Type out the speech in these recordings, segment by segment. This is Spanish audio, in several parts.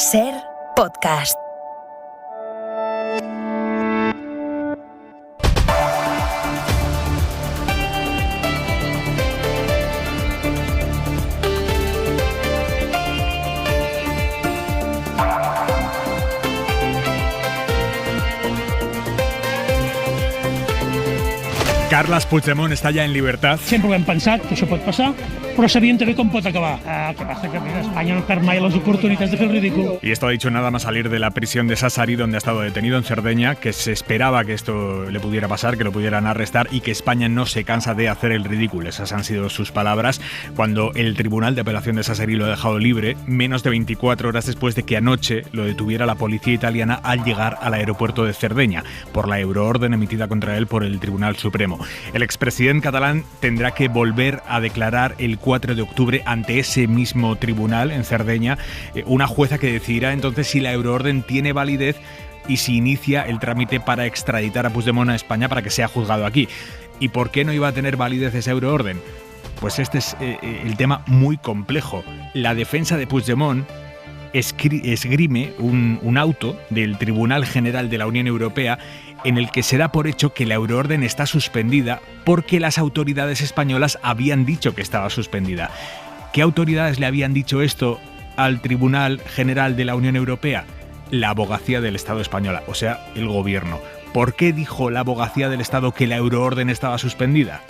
SER Podcast. Carles Puigdemont està ja en llibertat. Sempre ho hem pensat, que això pot passar, però sabíem també com pot acabar. ¿Qué pasa? Que España no perd mai las oportunidades de fer el ridículo. Y esto ha dicho nada más salir de la prisión de Sassari, donde ha estado detenido en Cerdeña, que se esperaba que esto le pudiera pasar, que lo pudieran arrestar y que España no se cansa de hacer el ridículo. Esas han sido sus palabras cuando el Tribunal de Apelación de Sassari lo ha dejado libre, menos de 24 horas después de que anoche lo detuviera la policía italiana al llegar al aeropuerto de Cerdeña, por la euroorden emitida contra él por el Tribunal Supremo. El expresidente catalán tendrá que volver a declarar el 4 de octubre ante ese mismo tribunal en Cerdeña, una jueza que decidirá entonces si la euroorden tiene validez y si inicia el trámite para extraditar a Puigdemont a España para que sea juzgado aquí. ¿Y por qué no iba a tener validez esa euroorden? Pues este es el tema muy complejo. La defensa de Puigdemont esgrime un auto del Tribunal General de la Unión Europea en el que se da por hecho que la euroorden está suspendida porque las autoridades españolas habían dicho que estaba suspendida. ¿Qué autoridades le habían dicho esto al Tribunal General de la Unión Europea? La Abogacía del Estado española, o sea, el gobierno. ¿Por qué dijo la Abogacía del Estado que la euroorden estaba suspendida?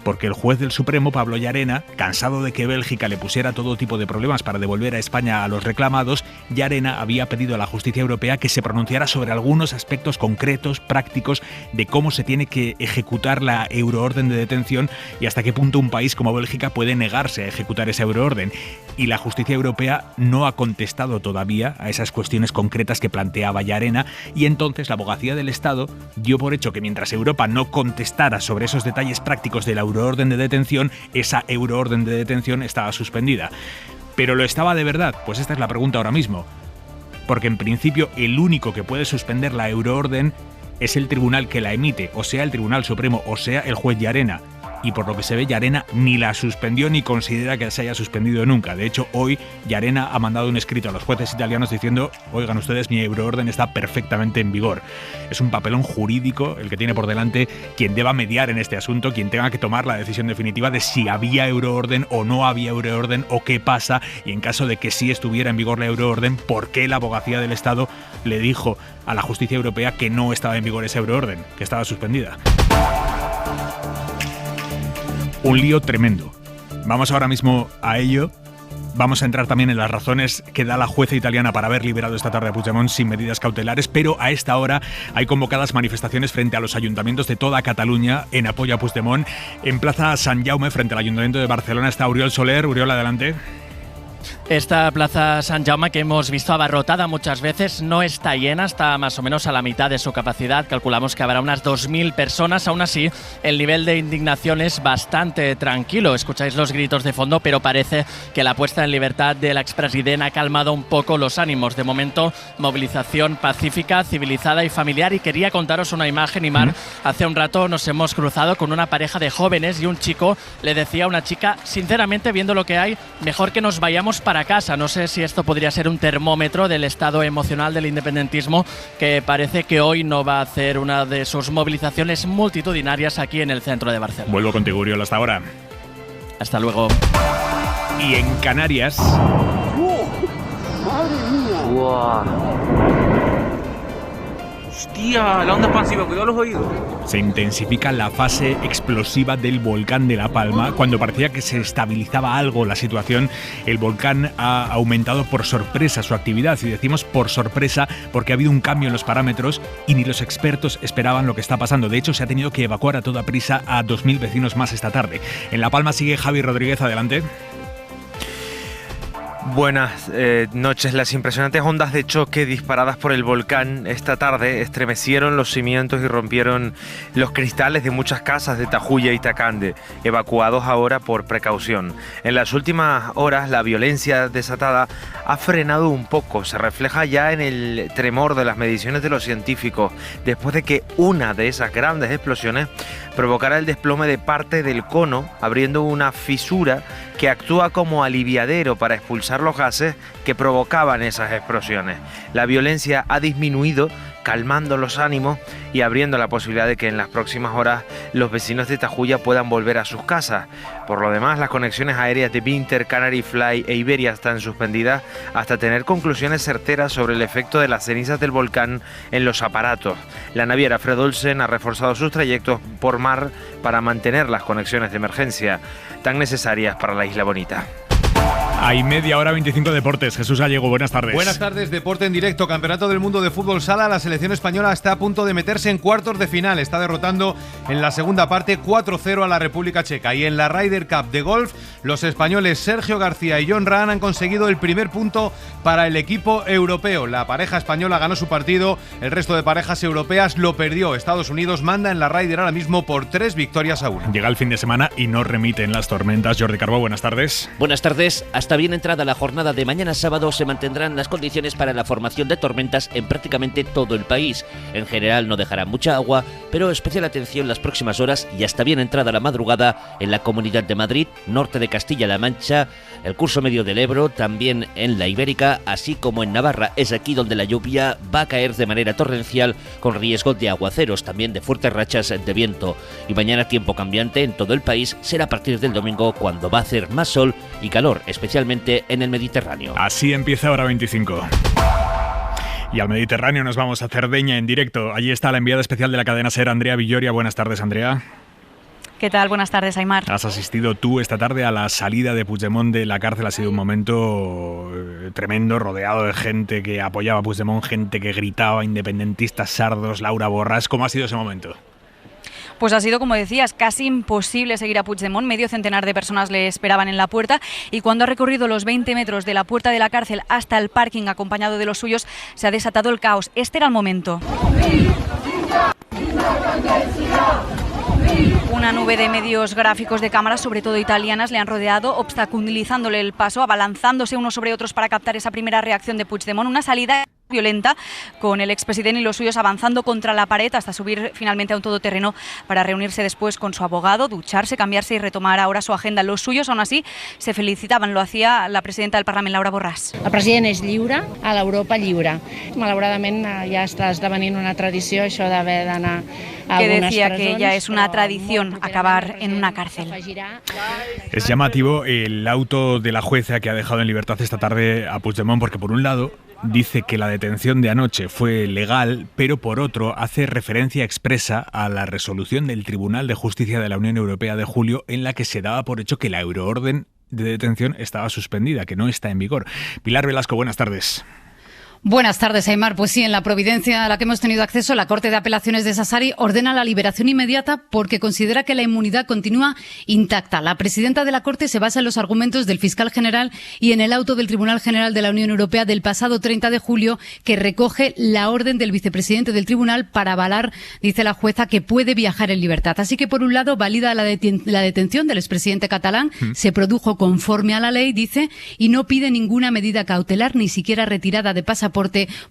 Porque el juez del Supremo, Pablo Llarena, cansado de que Bélgica le pusiera todo tipo de problemas para devolver a España a los reclamados, Llarena había pedido a la justicia europea que se pronunciara sobre algunos aspectos concretos, prácticos, de cómo se tiene que ejecutar la euroorden de detención y hasta qué punto un país como Bélgica puede negarse a ejecutar esa euroorden. Y la justicia europea no ha contestado todavía a esas cuestiones concretas que planteaba Llarena, y entonces la Abogacía del Estado dio por hecho que mientras Europa no contestara sobre esos detalles prácticos de la euroorden de detención, esa euroorden de detención estaba suspendida. ¿Pero lo estaba de verdad? Pues esta es la pregunta ahora mismo. Porque en principio el único que puede suspender la euroorden es el tribunal que la emite, o sea el Tribunal Supremo, o sea el juez Llarena. Y por lo que se ve, Llarena ni la suspendió ni considera que se haya suspendido nunca. De hecho, hoy Llarena ha mandado un escrito a los jueces italianos diciendo: oigan ustedes, mi euroorden está perfectamente en vigor. Es un papelón jurídico el que tiene por delante quien deba mediar en este asunto, quien tenga que tomar la decisión definitiva de si había euroorden o no había euroorden o qué pasa, y en caso de que sí estuviera en vigor la euroorden, ¿por qué la Abogacía del Estado le dijo a la justicia europea que no estaba en vigor esa euroorden, que estaba suspendida? Un lío tremendo. Vamos ahora mismo a ello. Vamos a entrar también en las razones que da la jueza italiana para haber liberado esta tarde a Puigdemont sin medidas cautelares, pero a esta hora hay convocadas manifestaciones frente a los ayuntamientos de toda Cataluña en apoyo a Puigdemont. En Plaza Sant Jaume, frente al Ayuntamiento de Barcelona, está Oriol Soler. Oriol, adelante. Esta Plaza Sant Jaume, que hemos visto abarrotada muchas veces, no está llena, está más o menos a la mitad de su capacidad. Calculamos que habrá unas 2.000 personas. Aún así, el nivel de indignación es bastante tranquilo. Escucháis los gritos de fondo, pero parece que la puesta en libertad del expresidente ha calmado un poco los ánimos. De momento, movilización pacífica, civilizada y familiar. Y quería contaros una imagen, Imar. Hace un rato nos hemos cruzado con una pareja de jóvenes y un chico le decía a una chica: sinceramente, viendo lo que hay, mejor que nos vayamos para casa. No sé si esto podría ser un termómetro del estado emocional del independentismo, que parece que hoy no va a hacer una de sus movilizaciones multitudinarias aquí en el centro de Barcelona. Vuelvo contigo, Oriol, hasta ahora. Hasta luego. Y en Canarias... ¡Madre mía! ¡Wow! ¡Hostia! La onda expansiva, cuidado los oídos. Se intensifica la fase explosiva del volcán de La Palma. Cuando parecía que se estabilizaba algo la situación, el volcán ha aumentado por sorpresa su actividad. Y decimos por sorpresa porque ha habido un cambio en los parámetros y ni los expertos esperaban lo que está pasando. De hecho, se ha tenido que evacuar a toda prisa a 2.000 vecinos más esta tarde. En La Palma sigue Javi Rodríguez, adelante. Buenas noches. Las impresionantes ondas de choque disparadas por el volcán esta tarde estremecieron los cimientos y rompieron los cristales de muchas casas de Tajuya y Tacande, evacuados ahora por precaución. En las últimas horas, la violencia desatada ha frenado un poco. Se refleja ya en el tremor de las mediciones de los científicos, después de que una de esas grandes explosiones provocara el desplome de parte del cono, abriendo una fisura que actúa como aliviadero para expulsar los gases que provocaban esas explosiones. La violencia ha disminuido, calmando los ánimos y abriendo la posibilidad de que en las próximas horas los vecinos de Tajuya puedan volver a sus casas. Por lo demás, las conexiones aéreas de Binter, Canary Fly e Iberia están suspendidas hasta tener conclusiones certeras sobre el efecto de las cenizas del volcán en los aparatos. La naviera Fred Olsen ha reforzado sus trayectos por mar para mantener las conexiones de emergencia tan necesarias para la Isla Bonita. Hay media hora 25 deportes. Jesús Gallego, buenas tardes. Buenas tardes, deporte en directo. Campeonato del Mundo de Fútbol Sala. La selección española está a punto de meterse en cuartos de final. Está derrotando en la segunda parte 4-0 a la República Checa. Y en la Ryder Cup de golf, los españoles Sergio García y Jon Rahm han conseguido el primer punto para el equipo europeo. La pareja española ganó su partido, el resto de parejas europeas lo perdió. Estados Unidos manda en la Ryder ahora mismo por 3-1. Llega el fin de semana y no remiten las tormentas. Jordi Carbó, buenas tardes. Buenas tardes. Hasta bien entrada la jornada de mañana sábado se mantendrán las condiciones para la formación de tormentas en prácticamente todo el país. En general no dejará mucha agua, pero especial atención las próximas horas y hasta bien entrada la madrugada en la Comunidad de Madrid, norte de Castilla-La Mancha, el curso medio del Ebro, también en la Ibérica, así como en Navarra. Es aquí donde la lluvia va a caer de manera torrencial con riesgo de aguaceros, también de fuertes rachas de viento. Y mañana tiempo cambiante en todo el país, será a partir del domingo cuando va a hacer más sol y calor, especialmente en el Mediterráneo. Así empieza Hora 25. Y al Mediterráneo nos vamos a Cerdeña en directo. Allí está la enviada especial de la cadena SER, Andrea Villoria. Buenas tardes, Andrea. ¿Qué tal? Buenas tardes, Aimar. Has asistido tú esta tarde a la salida de Puigdemont de la cárcel. Ha sido un momento tremendo, rodeado de gente que apoyaba a Puigdemont, gente que gritaba, independentistas sardos, Laura Borràs. ¿Cómo ha sido ese momento? Pues ha sido, como decías, casi imposible seguir a Puigdemont. Medio centenar de personas le esperaban en la puerta y cuando ha recorrido los 20 metros de la puerta de la cárcel hasta el parking acompañado de los suyos, se ha desatado el caos. Este era el momento. Una nube de medios gráficos de cámaras, sobre todo italianas, le han rodeado, obstaculizándole el paso, abalanzándose unos sobre otros para captar esa primera reacción de Puigdemont. Una salida violenta, con el expresidente y los suyos avanzando contra la pared hasta subir finalmente a un todoterreno para reunirse después con su abogado, ducharse, cambiarse y retomar ahora su agenda. Los suyos, aún así, se felicitaban. Lo hacía la presidenta del Parlament, Laura Borràs. El president és lliure a l'Europa lliure. Malauradament ja està esdevenint una tradició això d'haver d'anar a que algunes decía presons, que ya es una tradición acabar en una cárcel. Es llamativo el auto de la jueza que ha dejado en libertad esta tarde a Puigdemont, porque por un lado dice que la detención de anoche fue legal, pero por otro hace referencia expresa a la resolución del Tribunal de Justicia de la Unión Europea de julio en la que se daba por hecho que la euroorden de detención estaba suspendida, que no está en vigor. Pilar Velasco, buenas tardes. Buenas tardes, Aimar. Pues sí, en la providencia a la que hemos tenido acceso, la Corte de Apelaciones de Sassari ordena la liberación inmediata porque considera que la inmunidad continúa intacta. La presidenta de la Corte se basa en los argumentos del fiscal general y en el auto del Tribunal General de la Unión Europea del pasado 30 de julio que recoge la orden del vicepresidente del tribunal para avalar, dice la jueza, que puede viajar en libertad. Así que, por un lado, valida la detención del expresidente catalán, se produjo conforme a la ley, dice, y no pide ninguna medida cautelar, ni siquiera retirada de pasaporte,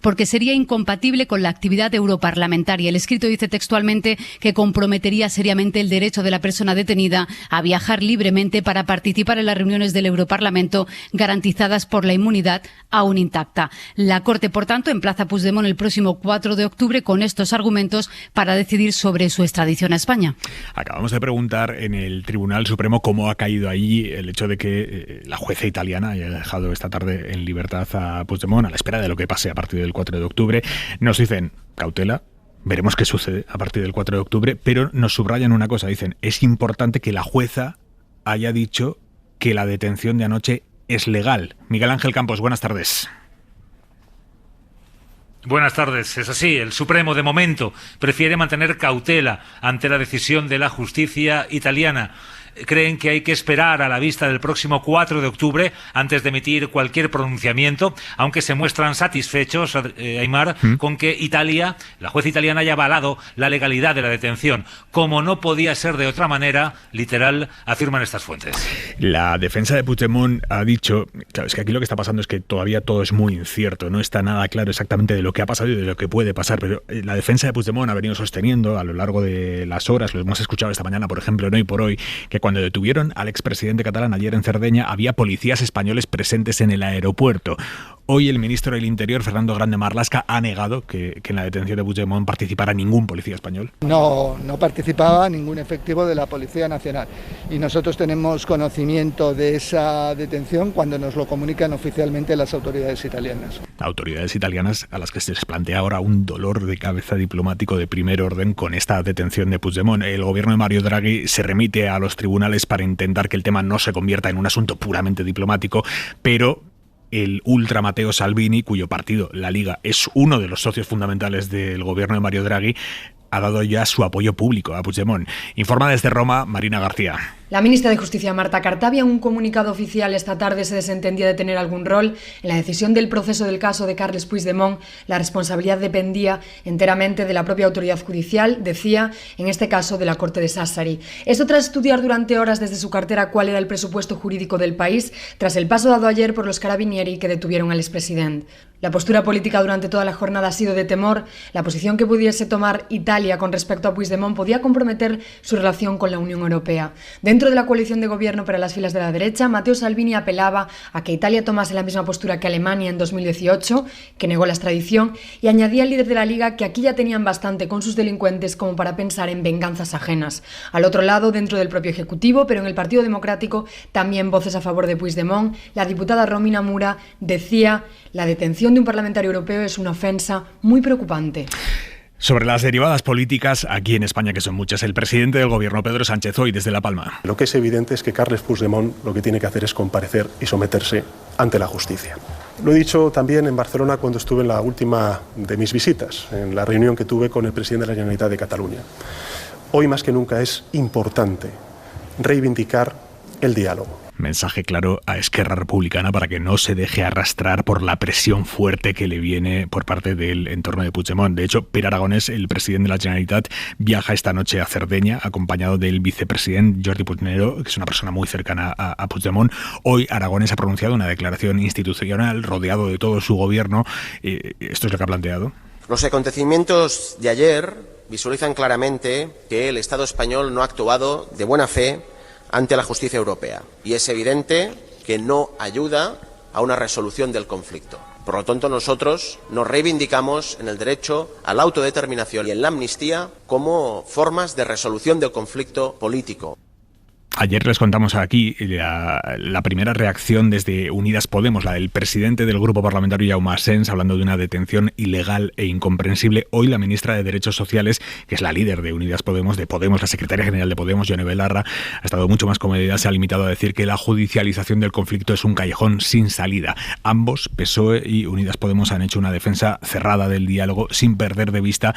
porque sería incompatible con la actividad europarlamentaria. El escrito dice textualmente que comprometería seriamente el derecho de la persona detenida a viajar libremente para participar en las reuniones del Europarlamento garantizadas por la inmunidad aún intacta. La Corte, por tanto, emplaza a Puigdemont el próximo 4 de octubre con estos argumentos para decidir sobre su extradición a España. Acabamos de preguntar en el Tribunal Supremo cómo ha caído allí el hecho de que la jueza italiana haya dejado esta tarde en libertad a Puigdemont a la espera de lo que pase a partir del 4 de octubre. Nos dicen cautela, veremos qué sucede a partir del 4 de octubre, pero nos subrayan una cosa, dicen, es importante que la jueza haya dicho que la detención de anoche es legal. Miguel Ángel Campos, buenas tardes. Buenas tardes. Es así, el Supremo de momento prefiere mantener cautela ante la decisión de la justicia italiana. creen que hay que esperar a la vista del próximo 4 de octubre antes de emitir cualquier pronunciamiento, aunque se muestran satisfechos, Aimar, con que Italia, la jueza italiana, haya avalado la legalidad de la detención. Como no podía ser de otra manera, literal, afirman estas fuentes. La defensa de Puigdemont ha dicho, claro, es que aquí lo que está pasando es que todavía todo es muy incierto, no está nada claro exactamente de lo que ha pasado y de lo que puede pasar, pero la defensa de Puigdemont ha venido sosteniendo a lo largo de las horas, lo hemos escuchado esta mañana, por ejemplo, en Hoy por Hoy, que cuando detuvieron al expresidente catalán ayer en Cerdeña había policías españoles presentes en el aeropuerto. Hoy el ministro del Interior, Fernando Grande Marlaska, ha negado que en la detención de Puigdemont participara ningún policía español. No participaba ningún efectivo de la Policía Nacional y nosotros tenemos conocimiento de esa detención cuando nos lo comunican oficialmente las autoridades italianas. Autoridades italianas a las que se les plantea ahora un dolor de cabeza diplomático de primer orden con esta detención de Puigdemont. El gobierno de Mario Draghi se remite a los tribunales para intentar que el tema no se convierta en un asunto puramente diplomático, pero el ultra Matteo Salvini, cuyo partido, la Liga, es uno de los socios fundamentales del gobierno de Mario Draghi, ha dado ya su apoyo público a Puigdemont. Informa desde Roma, Marina García. La ministra de Justicia, Marta Cartabia, en un comunicado oficial esta tarde se desentendía de tener algún rol en la decisión del proceso del caso de Carles Puigdemont. La responsabilidad dependía enteramente de la propia autoridad judicial, decía, en este caso de la Corte de Sassari. Esto tras estudiar durante horas desde su cartera cuál era el presupuesto jurídico del país, tras el paso dado ayer por los carabinieri que detuvieron al expresidente. La postura política durante toda la jornada ha sido de temor. La posición que pudiese tomar Italia con respecto a Puigdemont podía comprometer su relación con la Unión Europea. Dentro de la coalición de gobierno para las filas de la derecha, Matteo Salvini apelaba a que Italia tomase la misma postura que Alemania en 2018, que negó la extradición, y añadía al líder de la Liga que aquí ya tenían bastante con sus delincuentes como para pensar en venganzas ajenas. Al otro lado, dentro del propio Ejecutivo, pero en el Partido Democrático, también voces a favor de Puigdemont. La diputada Romina Mura decía: la detención de un parlamentario europeo es una ofensa muy preocupante. Sobre las derivadas políticas aquí en España, que son muchas, el presidente del gobierno, Pedro Sánchez, hoy desde La Palma. Lo que es evidente es que Carles Puigdemont lo que tiene que hacer es comparecer y someterse ante la justicia. Lo he dicho también en Barcelona cuando estuve en la última de mis visitas, en la reunión que tuve con el presidente de la Generalitat de Cataluña. Hoy más que nunca es importante reivindicar el diálogo. Mensaje claro a Esquerra Republicana para que no se deje arrastrar por la presión fuerte que le viene por parte del entorno de Puigdemont. De hecho, Pere Aragonès, el presidente de la Generalitat, viaja esta noche a Cerdeña, acompañado del vicepresidente Jordi Puigneró, que es una persona muy cercana a Puigdemont. Hoy Aragonès ha pronunciado una declaración institucional rodeado de todo su gobierno. Esto es lo que ha planteado. Los acontecimientos de ayer visualizan claramente que el Estado español no ha actuado de buena fe ante la justicia europea y es evidente que no ayuda a una resolución del conflicto. Por lo tanto, nosotros nos reivindicamos en el derecho a la autodeterminación y en la amnistía como formas de resolución del conflicto político. Ayer les contamos aquí la primera reacción desde Unidas Podemos, la del presidente del grupo parlamentario Jaume Asens, hablando de una detención ilegal e incomprensible. Hoy la ministra de Derechos Sociales, que es la líder de Unidas Podemos, la secretaria general de Podemos, Yone Belarra, ha estado mucho más comedida, se ha limitado a decir que la judicialización del conflicto es un callejón sin salida. Ambos, PSOE y Unidas Podemos, han hecho una defensa cerrada del diálogo sin perder de vista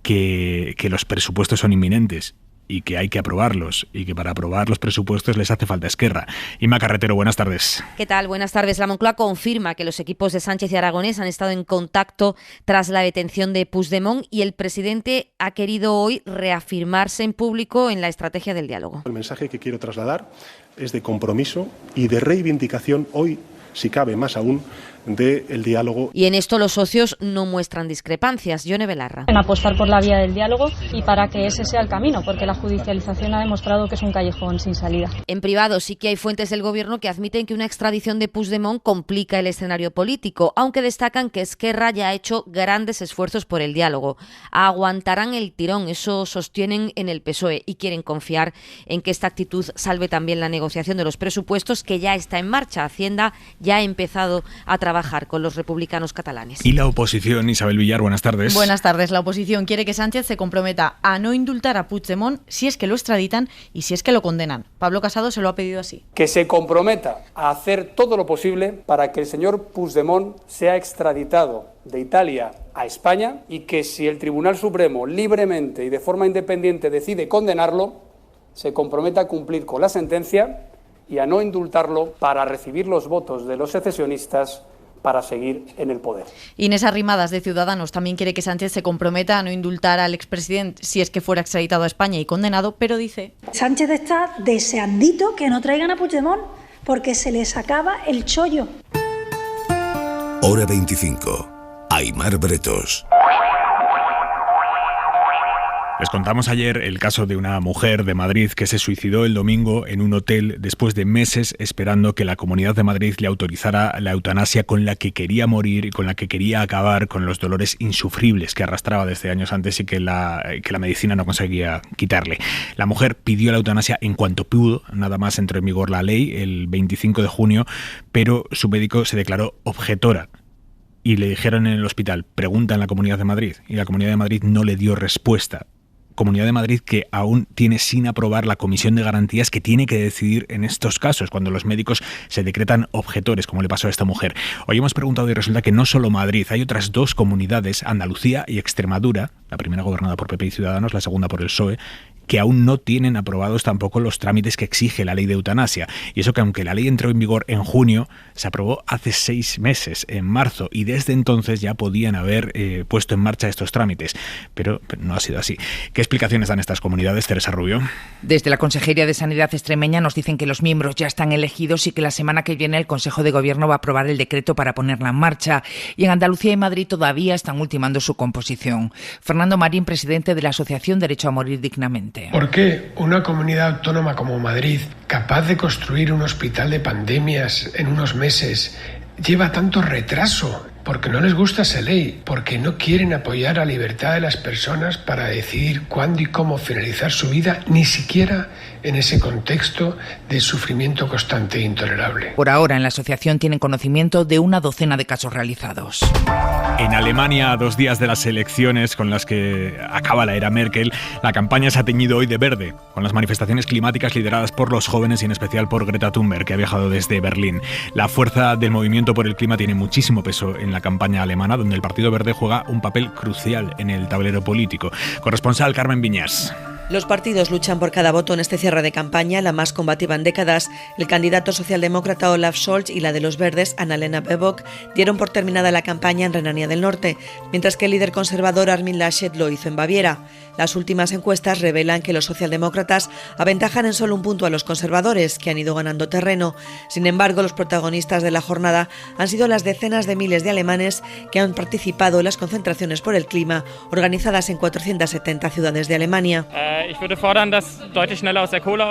que los presupuestos son inminentes y que hay que aprobarlos, y que para aprobar los presupuestos les hace falta Esquerra. Inma Carretero, buenas tardes. ¿Qué tal? Buenas tardes. La Moncloa confirma que los equipos de Sánchez y Aragonès han estado en contacto tras la detención de Puigdemont y el presidente ha querido hoy reafirmarse en público en la estrategia del diálogo. El mensaje que quiero trasladar es de compromiso y de reivindicación hoy, si cabe más aún, del diálogo. Y en esto los socios no muestran discrepancias. Yone Belarra. En apostar por la vía del diálogo y para que ese sea el camino, porque la judicialización ha demostrado que es un callejón sin salida. En privado sí que hay fuentes del gobierno que admiten que una extradición de Puigdemont complica el escenario político, aunque destacan que Esquerra ya ha hecho grandes esfuerzos por el diálogo. Aguantarán el tirón, eso sostienen en el PSOE, y quieren confiar en que esta actitud salve también la negociación de los presupuestos, que ya está en marcha. Hacienda ya ha empezado a trabajar con los republicanos catalanes. Y la oposición, Isabel Villar, buenas tardes. Buenas tardes. La oposición quiere que Sánchez se comprometa a no indultar a Puigdemont si es que lo extraditan y si es que lo condenan. Pablo Casado se lo ha pedido así. Que se comprometa a hacer todo lo posible para que el señor Puigdemont sea extraditado de Italia a España y que si el Tribunal Supremo libremente y de forma independiente decide condenarlo, se comprometa a cumplir con la sentencia y a no indultarlo para recibir los votos de los secesionistas para seguir en el poder. Inés Arrimadas, de Ciudadanos, también quiere que Sánchez se comprometa a no indultar al expresidente si es que fuera extraditado a España y condenado, pero dice... Sánchez está deseandito que no traigan a Puigdemont porque se les acaba el chollo. Hora 25. Aimar Bretos. Les contamos ayer el caso de una mujer de Madrid que se suicidó el domingo en un hotel después de meses esperando que la Comunidad de Madrid le autorizara la eutanasia con la que quería morir y con la que quería acabar con los dolores insufribles que arrastraba desde años antes y que la medicina no conseguía quitarle. La mujer pidió la eutanasia en cuanto pudo, nada más entró en vigor la ley el 25 de junio, pero su médico se declaró objetora. Y le dijeron en el hospital, pregunta en la Comunidad de Madrid, y la Comunidad de Madrid no le dio respuesta. Comunidad de Madrid que aún tiene sin aprobar la comisión de garantías que tiene que decidir en estos casos, cuando los médicos se decretan objetores, como le pasó a esta mujer. Hoy hemos preguntado y resulta que no solo Madrid, hay otras dos comunidades, Andalucía y Extremadura, la primera gobernada por PP y Ciudadanos, la segunda por el PSOE, que aún no tienen aprobados tampoco los trámites que exige la ley de eutanasia. Y eso que aunque la ley entró en vigor en junio, se aprobó hace 6 meses, en marzo, y desde entonces ya podían haber puesto en marcha estos trámites. Pero no ha sido así. ¿Qué explicaciones dan estas comunidades, Teresa Rubio? Desde la Consejería de Sanidad extremeña nos dicen que los miembros ya están elegidos y que la semana que viene el Consejo de Gobierno va a aprobar el decreto para ponerla en marcha. Y en Andalucía y Madrid todavía están ultimando su composición. Fernando Marín, presidente de la Asociación Derecho a Morir Dignamente. ¿Por qué una comunidad autónoma como Madrid, capaz de construir un hospital de pandemias en unos meses, lleva tanto retraso? Porque no les gusta esa ley, porque no quieren apoyar la libertad de las personas para decidir cuándo y cómo finalizar su vida, ni siquiera en ese contexto de sufrimiento constante e intolerable. Por ahora, en la asociación tienen conocimiento de una docena de casos realizados. En Alemania, a 2 días de las elecciones con las que acaba la era Merkel, la campaña se ha teñido hoy de verde, con las manifestaciones climáticas lideradas por los jóvenes y en especial por Greta Thunberg, que ha viajado desde Berlín. La fuerza del movimiento por el clima tiene muchísimo peso en la campaña alemana, donde el Partido Verde juega un papel crucial en el tablero político. Corresponsal Carmen Viñas. Los partidos luchan por cada voto en este cierre de campaña, la más combativa en décadas. El candidato socialdemócrata Olaf Scholz y la de los verdes, Annalena Baerbock, dieron por terminada la campaña en Renania del Norte, mientras que el líder conservador Armin Laschet lo hizo en Baviera. Las últimas encuestas revelan que los socialdemócratas aventajan en solo un punto a los conservadores, que han ido ganando terreno. Sin embargo, los protagonistas de la jornada han sido las decenas de miles de alemanes que han participado en las concentraciones por el clima, organizadas en 470 ciudades de Alemania.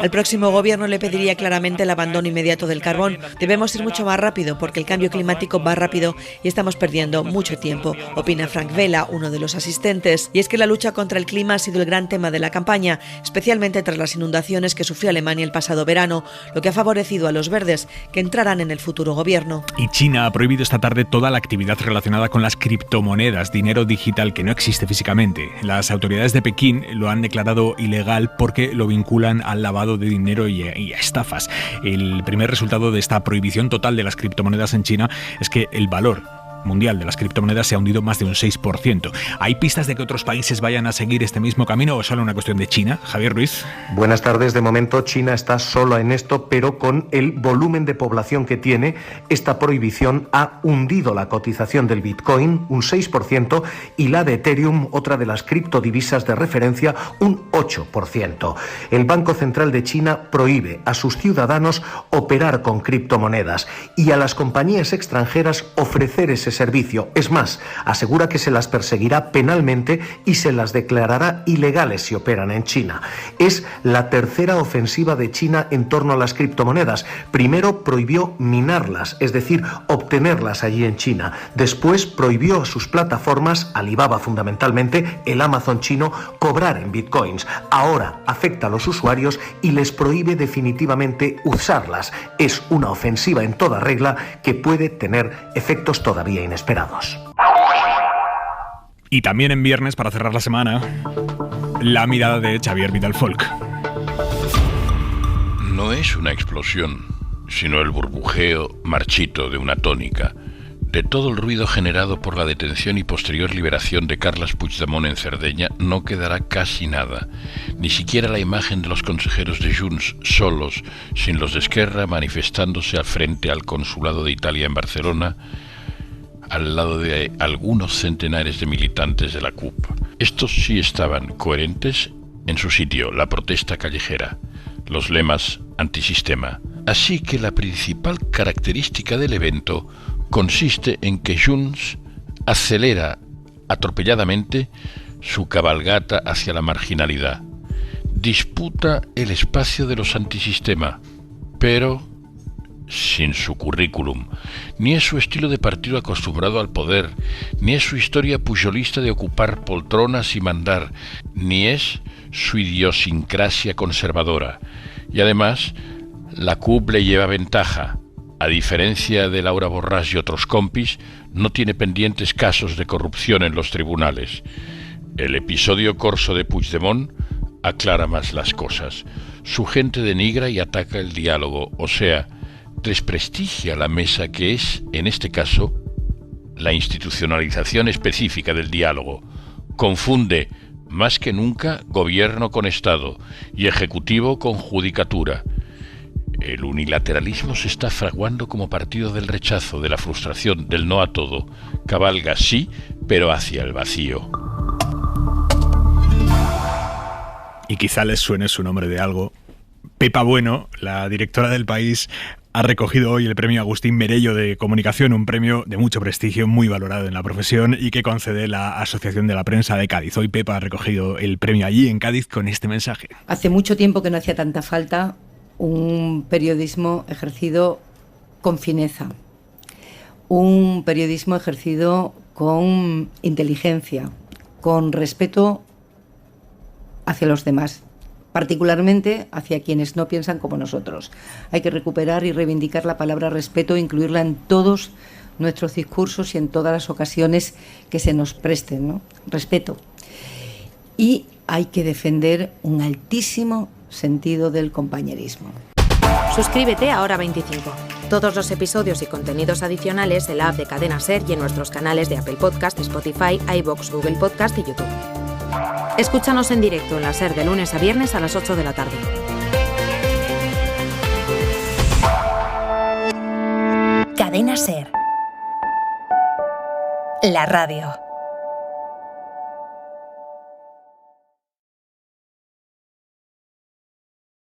Al próximo gobierno le pediría claramente el abandono inmediato del carbón. Debemos ir mucho más rápido porque el cambio climático va rápido y estamos perdiendo mucho tiempo, opina Frank Vela, uno de los asistentes. Y es que la lucha contra el clima ha sido el gran tema de la campaña, especialmente tras las inundaciones que sufrió Alemania el pasado verano, lo que ha favorecido a los verdes, que entrarán en el futuro gobierno. Y China ha prohibido esta tarde toda la actividad relacionada con las criptomonedas, dinero digital que no existe físicamente. Las autoridades de Pekín lo han declarado ilegal porque lo vinculan al lavado de dinero y a estafas. El primer resultado de esta prohibición total de las criptomonedas en China es que el valor mundial de las criptomonedas se ha hundido más de un 6%. ¿Hay pistas de que otros países vayan a seguir este mismo camino o solo una cuestión de China? Javier Ruiz. Buenas tardes. De momento China está solo en esto, pero con el volumen de población que tiene, esta prohibición ha hundido la cotización del Bitcoin un 6% y la de Ethereum, otra de las criptodivisas de referencia, un 8%. El Banco Central de China prohíbe a sus ciudadanos operar con criptomonedas y a las compañías extranjeras ofrecer ese servicio. Es más, asegura que se las perseguirá penalmente y se las declarará ilegales si operan en China. Es la tercera ofensiva de China en torno a las criptomonedas. Primero prohibió minarlas, es decir, obtenerlas allí en China. Después prohibió a sus plataformas, Alibaba fundamentalmente, el Amazon chino, cobrar en bitcoins. Ahora afecta a los usuarios y les prohíbe definitivamente usarlas. Es una ofensiva en toda regla que puede tener efectos todavía inesperados. Y también en viernes, para cerrar la semana, la mirada de Xavier Vidal-Folk. No es una explosión, sino el burbujeo marchito de una tónica. De todo el ruido generado por la detención y posterior liberación de Carles Puigdemont en Cerdeña no quedará casi nada. Ni siquiera la imagen de los consejeros de Junts solos, sin los de Esquerra manifestándose al frente al consulado de Italia en Barcelona, al lado de algunos centenares de militantes de la CUP. Estos sí estaban coherentes en su sitio, la protesta callejera, los lemas antisistema. Así que la principal característica del evento consiste en que Junts acelera atropelladamente su cabalgata hacia la marginalidad. Disputa el espacio de los antisistema, pero sin su currículum. Ni es su estilo de partido acostumbrado al poder, ni es su historia pujolista de ocupar poltronas y mandar, ni es su idiosincrasia conservadora. Y además, la CUP le lleva ventaja. A diferencia de Laura Borràs y otros compis, no tiene pendientes casos de corrupción en los tribunales. El episodio corso de Puigdemont aclara más las cosas. Su gente denigra y ataca el diálogo, o sea, desprestigia la mesa que es, en este caso, la institucionalización específica del diálogo. Confunde, más que nunca, gobierno con Estado y ejecutivo con judicatura. El unilateralismo se está fraguando como partido del rechazo, de la frustración, del no a todo. Cabalga, sí, pero hacia el vacío. Y quizá les suene su nombre de algo. Pepa Bueno, la directora del País, ha recogido hoy el premio Agustín Merello de Comunicación, un premio de mucho prestigio, muy valorado en la profesión y que concede la Asociación de la Prensa de Cádiz. Hoy Pepa ha recogido el premio allí en Cádiz con este mensaje. Hace mucho tiempo que no hacía tanta falta un periodismo ejercido con fineza, un periodismo ejercido con inteligencia, con respeto hacia los demás, particularmente hacia quienes no piensan como nosotros. Hay que recuperar y reivindicar la palabra respeto e incluirla en todos nuestros discursos y en todas las ocasiones que se nos presten, ¿no? Respeto. Y hay que defender un altísimo sentido del compañerismo. Suscríbete a Hora 25. Todos los episodios y contenidos adicionales en la app de Cadena SER y en nuestros canales de Apple Podcast, Spotify, iVoox, Google Podcast y YouTube. Escúchanos en directo en la SER de lunes a viernes a las 8 de la tarde. Cadena SER. La radio.